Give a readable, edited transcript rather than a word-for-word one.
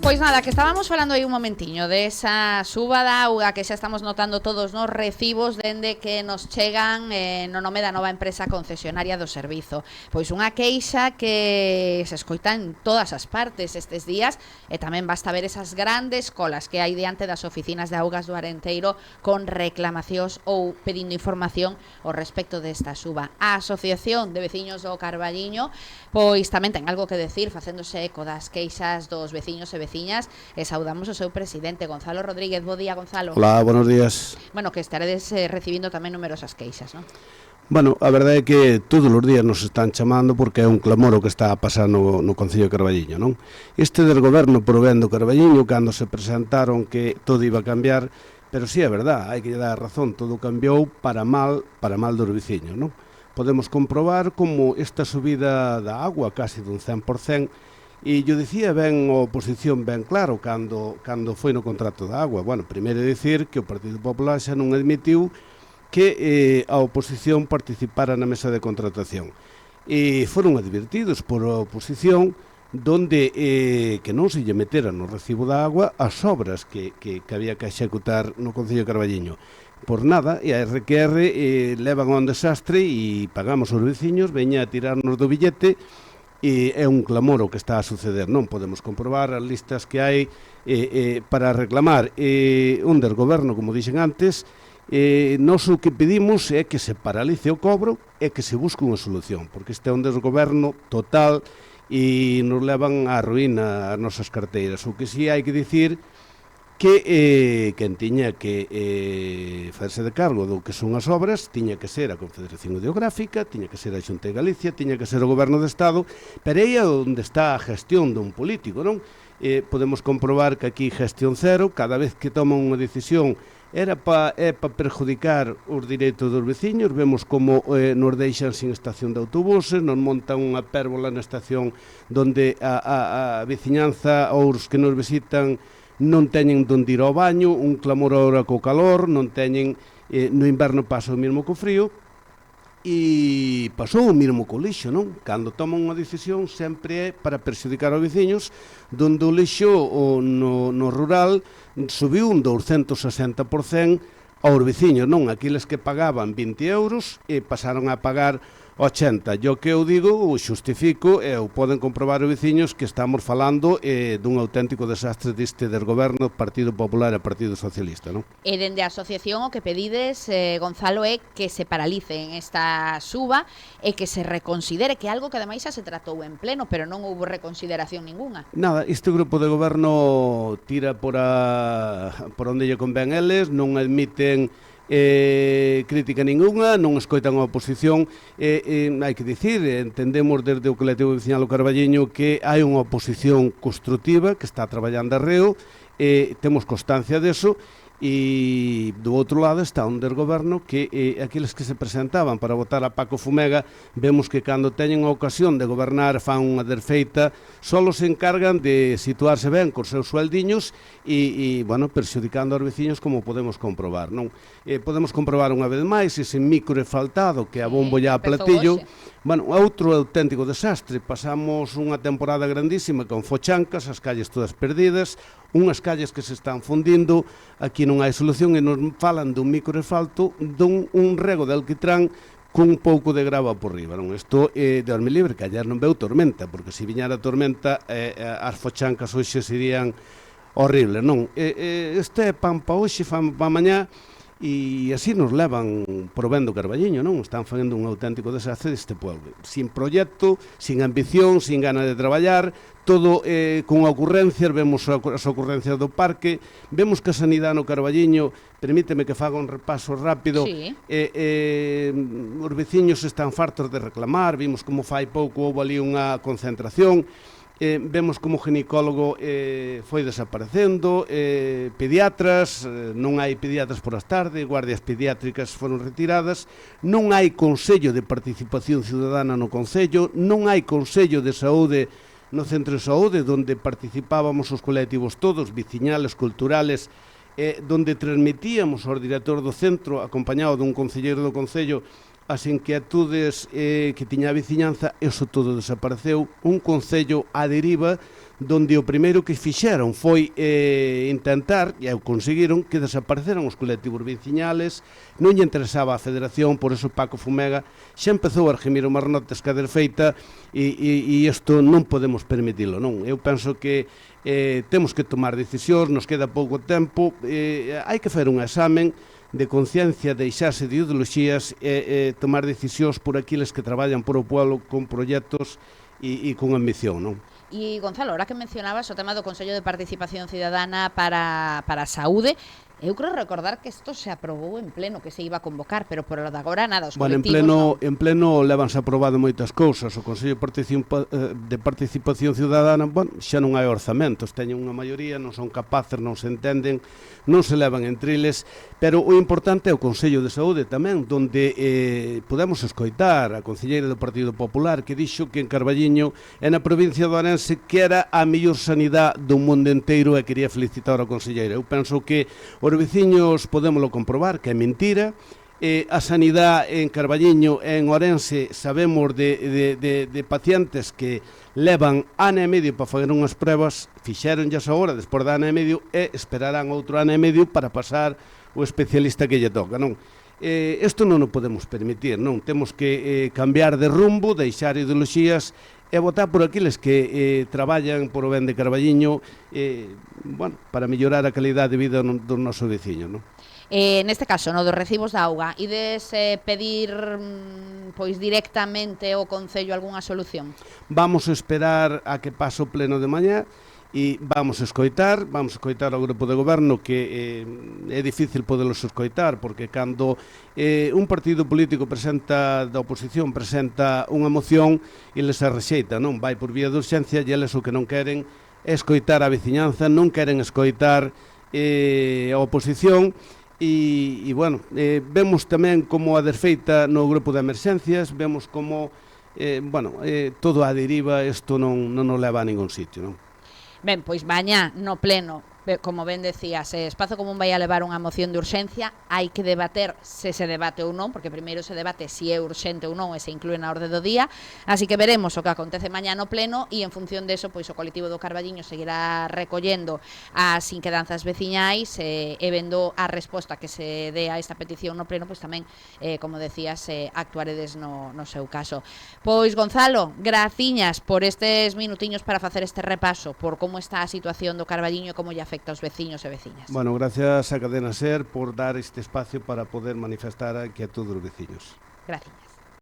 Pois nada, que estábamos falando aí un momentiño desa suba da auga que xa estamos notando todos nos recibos dende que nos chegan no nome da nova empresa concesionaria do servizo. Pois unha queixa que se escoita en todas as partes estes días e tamén basta ver esas grandes colas que hai diante das oficinas de augas do Arenteiro con reclamacións ou pedindo información ao respecto desta suba. A Asociación de Veciños do Carballiño pois tamén ten algo que decir facéndose eco das queixas dos veciños e veciñas e saudamos o seu presidente, Gonzalo Rodríguez. Bo día, Gonzalo. Hola, buenos días. Bueno, que estaredes recibindo tamén numerosas queixas, non? Bueno, a verdade é que todos os días nos están chamando porque é un clamor o que está a pasar no Concello de Carballiño, non? Este del goberno provén do Carballiño cando se presentaron que todo iba a cambiar, pero sí é verdad, hai que lle dar razón, todo cambiou para mal dos veciños, non? Podemos comprobar como esta subida da agua casi dun 100%. E yo dicía ben a oposición ben claro cando foi no contrato da agua. Bueno, primeiro dicir que o Partido Popular xa non admitiu que a oposición participara na mesa de contratación. E foron advertidos por a oposición donde que non se lle metera no recibo da agua as obras que había que executar no Concello de Carballiño. Por nada, e a RQR levan a un desastre e pagamos os veciños, veña a tirarnos do billete. E é un clamor o que está a suceder, non podemos comprobar as listas que hai para reclamar un desgoberno, como dixen antes. Nós o que pedimos é que se paralice o cobro e que se busque unha solución, porque este é un desgoberno total e nos levan á ruína as nosas carteiras. O que si hai que dicir que quen tiña que facerse de cargo do que son as obras tiña que ser a Confederación Hidrográfica, tiña que ser a Xunta de Galicia, tiña que ser o Goberno do Estado, pero aí é onde está a gestión dun político, non? Podemos comprobar que aquí gestión cero, cada vez que toman unha decisión é para perjudicar os direitos dos veciños. Vemos como nos deixan sin estación de autobuses, nos montan unha pérbola na estación donde a veciñanza ou os que nos visitan non teñen donde ir ao baño, un clamor ahora co calor, non teñen, no inverno pasa o mesmo co frío, e pasou o mesmo co lixo, non? Cando toman unha decisión sempre é para perxudicar aos veciños, donde o lixo no rural subiu un 260% aos veciños, non? Aqueles que pagaban 20 euros e pasaron a pagar 80. Yo que eu digo, o xustifico, e o poden comprobar os veciños que estamos falando dun auténtico desastre deste desgoberno Partido Popular e Partido Socialista, non? E dende a asociación o que pedides, Gonzalo, é que se paralice esta suba e que se reconsidere, que é algo que ademais xa se tratou en pleno, pero non houve reconsideración ninguna. Nada, este grupo de goberno tira por onde lle convén eles, non admiten crítica ninguna, non escoitan a oposición. Hai que dicir, entendemos desde o colectivo veciñal do Carballiño que hai unha oposición construtiva que está traballando arreo, temos constancia deso. E do outro lado está un desgoberno que aqueles que se presentaban para votar a Paco Fumega, vemos que cando teñen a ocasión de gobernar fan unha desfeita, solo se encargan de situarse ben cos seus sueldiños e bueno, perxudicando aos veciños, como podemos comprobar, non? Podemos comprobar unha vez máis ese micro faltado que a bombo ya a platillo. Bueno, outro auténtico desastre. Pasamos unha temporada grandísima con fochancas, as calles todas perdidas, unhas calles que se están fundindo, aquí non hai solución e nos falan dun microasfalto, dun rego de alquitrán cun pouco de grava por riba, non? Isto é de Orme Libre, que ayer non veu tormenta, porque se viñara tormenta as fochancas hoxe serían horribles, non? Este é pan pa hoxe, fan pa mañá, e así nos levan provendo Carballiño, non? Están facendo un auténtico desastre deste pueblo, sin proxecto, sin ambición, sin gana de traballar, todo con ocurrencias. Vemos as ocurrencias do parque, vemos que a sanidade no Carballiño, permíteme que faga un repaso rápido, sí. Os veciños están fartos de reclamar, vimos como fai pouco houve ali unha concentración. Vemos como o ginecólogo foi desaparecendo, pediatras, non hai pediatras por as tardes, guardias pediátricas foron retiradas, non hai Consello de Participación Ciudadana no Concello, non hai Consello de Saúde no Centro de Saúde, donde participábamos os colectivos todos, veciñales, culturales, donde transmitíamos ao director do centro, acompañado dun concelleiro do Concello, as inquietudes que tiña a veciñanza, eso todo desapareceu. Un concello á deriva donde o primeiro que fixeron foi intentar, e o conseguiron, que desapareceran os colectivos veciñales. Non lle interesaba a Federación, por eso Paco Fumega xa empezou a argimir o marnotes que a desfeita, e isto non podemos permitilo, non? Eu penso que temos que tomar decisións, nos queda pouco tempo, hai que facer un examen de conciencia, deixarse de ideoloxías e tomar decisións por aqueles que traballan por o pueblo con proxectos e con ambición, non? E Gonzalo, ahora que mencionabas o tema do Consello de Participación Cidadana para a Saúde, eu creo recordar que isto se aprobou en pleno, que se iba a convocar, pero por lo de agora nada, os colectivos en pleno levanse aprobado moitas cousas. O Consello de Participación Ciudadana, xa non hai orzamentos, teñen unha maioría, non son capaces, non se entenden, non se levan entre eles, pero o importante é o Consello de Saúde tamén, donde podemos escoitar a concelleira do Partido Popular que dixo que en Carballiño e na provincia de Ourense que era a mellor sanidade do mundo inteiro, e quería felicitar a concelleira. Eu penso que os veciños podémoslo comprobar que é mentira. A sanidade en Carballiño e en Ourense sabemos de pacientes que levan ano e medio para fazer unhas pruebas, fixeronllas agora despois de ano e medio, e esperarán outro ano e medio para pasar o especialista que lle toca, non? Isto non o podemos permitir, non? Temos que cambiar de rumbo, deixar ideoloxías e votar por aqueles que traballan por o ben de Carballiño, para mellorar a calidade de vida dos nosos veciños, non? Neste caso, no dos recibos da auga, ides pedir pois directamente ao Concello algunha solución? Vamos a esperar a que pase o pleno de mañá e vamos a escoitar ao grupo de goberno, que é difícil podelos escoitar, porque cando un partido político da oposición presenta unha moción, eles a rexeita, non? Vai por vía de urxencia, e eles o que non queren é escoitar a veciñanza, non queren escoitar a oposición. E vemos tamén como a desfeita no grupo de emerxencias, vemos como todo a deriva, isto non nos leva a ningún sitio, non? Ben, pois mañá no pleno, como ben decías, Espazo Común vai a levar unha moción de urxencia, hai que debater se debate ou non, porque primeiro se debate se é urxente ou non e se inclúe na orde do día, así que veremos o que acontece mañá no pleno, e en función deso, pois o colectivo do Carballiño seguirá recollendo as inquedanzas veciñais e vendo a resposta que se dé a esta petición no pleno, pois tamén, como decías, actuaredes no seu caso. Pois Gonzalo, graciñas por estes minutiños para facer este repaso por como está a situación do Carballiño e como lle afecta aos veciños e veciñas. Bueno, gracias a Cadena SER por dar este espacio para poder manifestar a inquietud dos veciños. Gracias.